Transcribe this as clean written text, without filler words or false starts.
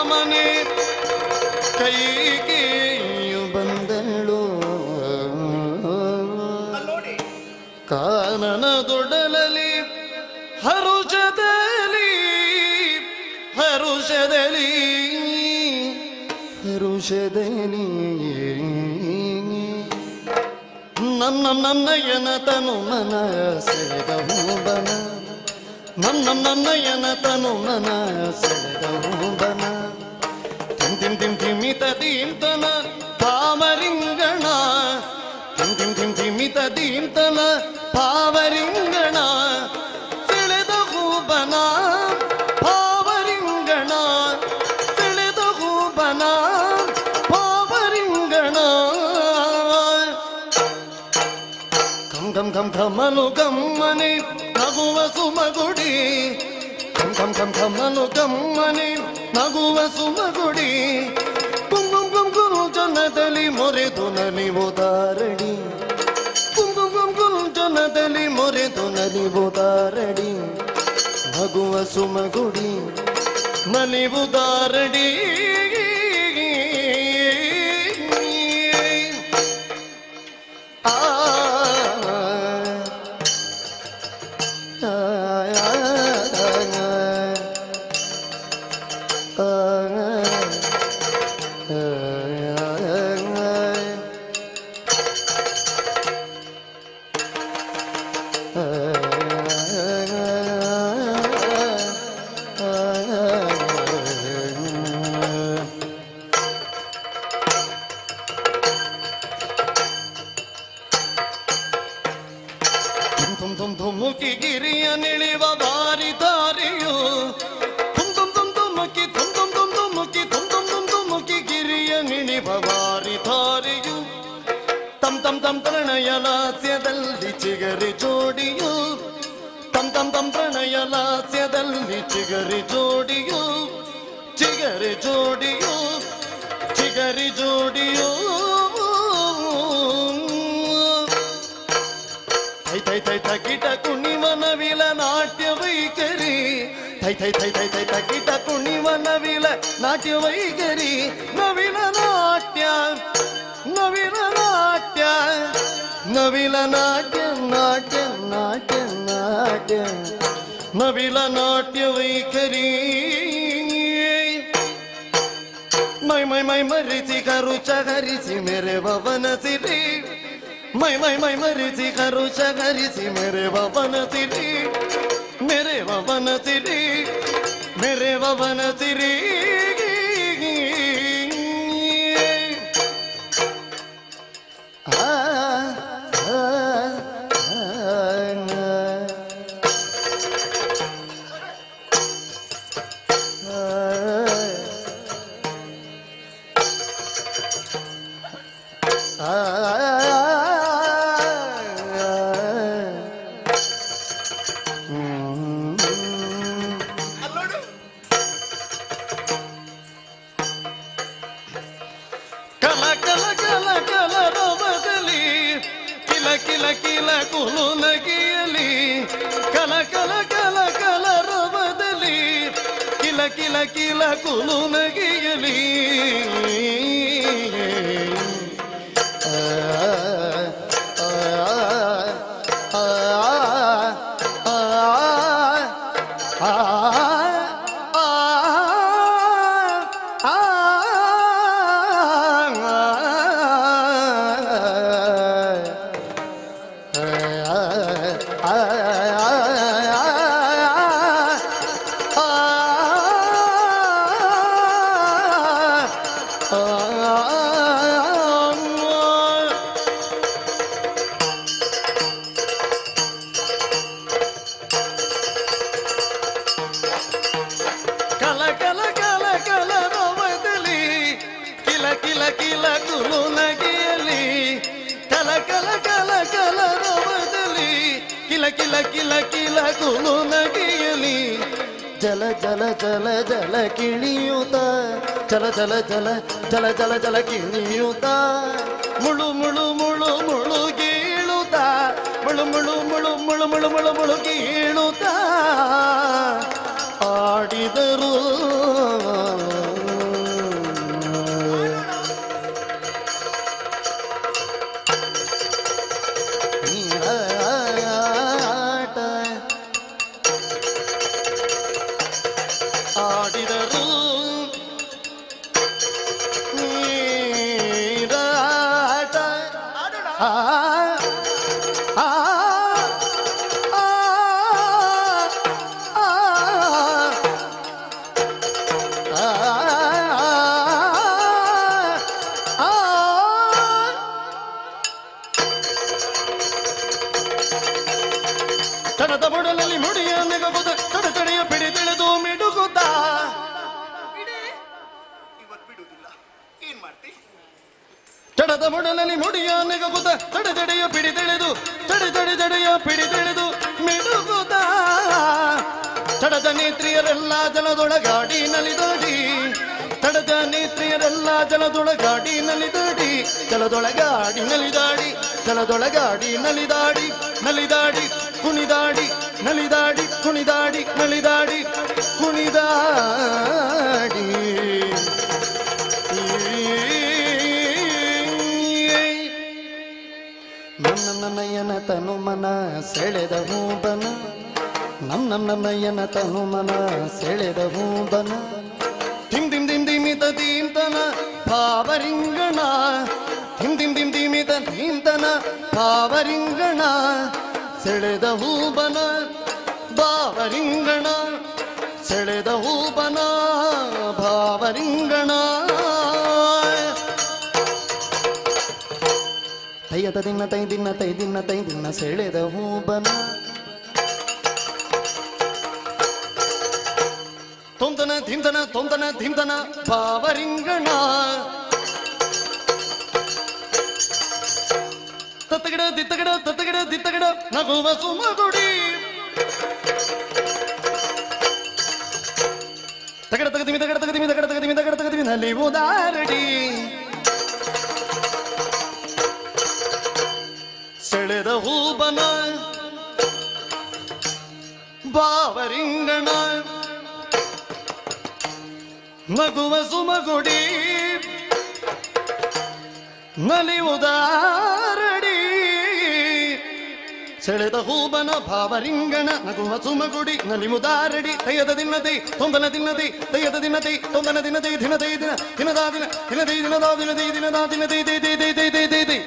ಮನೆ ಕೈಗೆಯು ಬಂದಳು ಕಾನನದೊಡಲಲಿ ಹರುಷದಲ್ಲಿ ಹರುಷದಲ್ಲಿ ಹರುಷದಲ್ಲಿ ನನ್ನಯ್ಯನ ತನು ಮನ ಸೆಳೆದ ಹೂಬನ ನನ್ನಯ್ಯನ ತನು ಮನ ಸೆಳೆದ ಹೂಬನ ತಿಮಿತ ದೀಂತನ ಪಾವರಿಂಗಣ ತಿಮಿತ ದೀಂತನ ಪಾವರಿಂಗಣ ಸೆಳೆದ ಹೂಬನ ಪಾವರಿಂಗಣ ಸೆಳೆದ ಹೂಬನ ಪಾವರಿಂಗಣ ಗಂ ಗಂ ಘಮನು ಗಮ್ಮನೆ ನಗುವ ಸುಮಗುಡಿ ಗಂ ಘಮನು ಗಮ್ಮನೆ ನಗುವ ಸುಮಗುಡಿ ಕುಂಗುಂ ಜನದಲ್ಲಿ ಮೊರೆದು ನಲಿವುದಾರಡಿ ಕುಂಗುಂ ಜನದಲ್ಲಿ ಮೊರೆದು ನಲಿವುದಾರಡಿ ನಗುವ ಸುಮಗುಡಿ ನಲಿವುದಾರಡಿ ಧುಮುಕಿ ಗಿರಿಯ ನಿಳಿವ ಬಾರಿ ದಾರಿಯು ಧುಮುಕಿ ಧುಮುಕಿ ಗಿರಿಯ ನಿಳಿವ ಬಾರಿ ದಾರಿಯು ತಂ ಪ್ರಣಯ ಲಾಸ್ಯದಲ್ಲಿ ಚಿಗರಿ ಜೋಡಿಯು ತಂ ಪ್ರಣಯ ಲಾಸ್ಯದಲ್ಲಿ ಚಿಗರಿ ಜೋಡಿಯು ಚಿಗರಿ ಜೋಡಿಯು ಚಿಗರಿ ಜೋಡಿಯು ತಕಿಟ ಕುಣಿವನ ವಿಲ ನಾಟ್ಯ ವೈಖರಿ ತಕಿಟ ಕುಣಿವನ ವಿಲ ನಾಟ್ಯ ವೈಖರಿ ನವಿಲ ನಾಟ್ಯ ನವಿಲ ನಾಟ್ಯ ನವಿಲ ನಾಟ್ಯ ನಾಟ್ಯ ನಾಟ್ಯ ನಾಟ್ಯ ನವಿಲ ನಾಟ್ಯ ವೈಖರಿ ಮೈ ಮರಿಸಿ ಕರುಚ ಹರಿಸಿ ಮೇರೆ ಭವನ ಸಿರಿ ಮೈ ಮರಿಸಿ ಕರುಚ ಹರಿಸಿ ಮೇರೆ ಭವನ ಸಿರಿ ಮೇರೆ ಭವನ ಸಿರಿ ಮೇರೆ ಭವನ ಸಿರಿ ಕಿಲ ಕಿಲ ಕುಲು ನಗಿಯಲಿ ಕಲ ಕಲ ಕಲ ಕಲ ರವದಲ್ಲಿ ಕಿಲ ಕಿಲ ಕಿಲ ಕುಲು ನಗಿಯಲಿ ಕಿಲ ಕುಲು ನಗಿಯಲಿ ಕಲ ಕಲ ಕಲ ಕಲ ರವದಲ್ಲಿ ಕಿಲ ಕಿಲ ಕಿಲ ಕಿಲ ಕುಲು ನಗಿಯಲಿ ಜಲ ಜಲ ಜಲ ಜಲ ಕಿಳಿಯುತ್ತ ಜಲ ಜಲ ಜಲ ಜಲ ಜಲ ಜಲ ಕಿಳಿಯುತ್ತ ಮುಳು ಮುಳು ಮುಳು ಮುಳು ಗೀಳುತ್ತ ಮುಳು ಮುಳು ಮುಳು ಮುಳು ಮುಳು ಮುಳು ಮುಳು ಗೀಳುತ್ತ ಆಡಿದರು ಆಡಿದರು ನೀರಾಟ. ಆ ಆ ತಡದ ಬುಡಲಲ್ಲಿ ಮುಡಿಯ ನೆಗಬುದ ತಡೆಯ ಪಿಡಿದಿಳಿದು ಮಿಡುಗುತ್ತ. ಚಡದ ಬುಡಲಲ್ಲಿ ಮುಡಿಯ ನೆಗಬುದ ತಡೆಯ ಪಿಡಿದಿಳಿದು ತಡೆಯ ಪಿಡಿದಿಳಿದು ಮಿಡುಗುತ್ತ. ತಡದ ನೇತ್ರಿಯರೆಲ್ಲ ಜಲದೊಳಗಾಡಿ ನಲಿದಾಡಿ, ತಡದ ನೇತ್ರಿಯರೆಲ್ಲ ಜಲದೊಳಗಾಡಿ ನಲಿದಾಡಿ, ಜಲದೊಳಗಾಡಿ ನಲಿದಾಡಿ, ಜಲದೊಳಗಾಡಿ ನಲಿದಾಡಿ, ನಲಿದಾಡಿ ಕುಣಿದಾಡಿ, ನಲಿದಾಡಿ ಕುಣಿದಾಡಿ, ನಲಿದಾಡಿ ಕುಣಿದಾಡಿ. ನನ್ನ ನಯನ ತನು ಮನ ಸೆಳೆದ ಹೂಬನ, ನನ್ನ ನಯನ ತನು ಮನ ಸೆಳೆದ ಹೂಬನ. ಧಿಮ್ ಧಿಮ್ ಧಿಮ್ ಧಿಮಿತ ಧೀಮ್ತನ ಭಾವರಿಂಗಣ, ಧಿಮ್ ಧಿಮ್ ಧಿಮ್ ಧಿಮಿತ ಧೀಮ್ತನ ಭಾವರಿಂಗಣ. ಸೆಳೆದ ಹೂಬನ ಭಾವರಿಂಗಣ, ಸೆಳೆದ ಹೂಬನ ಭಾವರಿಂಗಣ. ತೈಯದ ದಿನ ತೈ ದಿನ ತೈ ದಿನ ತೈ ದಿನ ಸೆಳೆದ ಹೂಬನ. ತೊಂದನ ಧಿಂದನ ತೊಂದನ ಧಿಂದನ ಭಾವರಿಂಗಣ. ತತ್ತಗಿಡ ದಿತ್ತಗಿಡ ತತ್ತಗಿಡ ದಿತ್ತಗಿಡ ನಗುವ ಸುಮಗುಡಿ. ತಗಡ ತಗದಿಮಿ ತಗಡ ತಗದಿಮಿ ತಗಡ ತಗದಿಮಿ ತಗಡ ತಗದಿಮಿ ನಲ್ಲಿ ಉದಾರಡಿ. ಸೆಳೆದ ಹೂಬನ ಭಾವರಿಂಗಣ, ನಗುವ ಸುಮಗುಡಿ ನಲಿಯುವುದಾರಡಿ. ಸೆಳೆದ ಹೂಬನ ಭಾವರಿಂಗಣ, ನಗುವ ಸುಮಗುಡಿ ನಲಿಯುವುದಾರಡಿ. ತಯ್ಯದ ದಿನದಿ ತೊಂದನ ದಿನದಿ, ತಯ್ಯದ ದಿನದಿ ತೊಂದನ ದಿನದಿ, ದಿನದೈ ದಿನ ದಿನದಾ ದಿನ ದಿನದೈ ದಿನದಾ ದಿನದೈ ದಿನದಾ ದಿನದೈ ದೈ ದೈ ದೈ ದೈ ದೈ ದೈ ದೈ.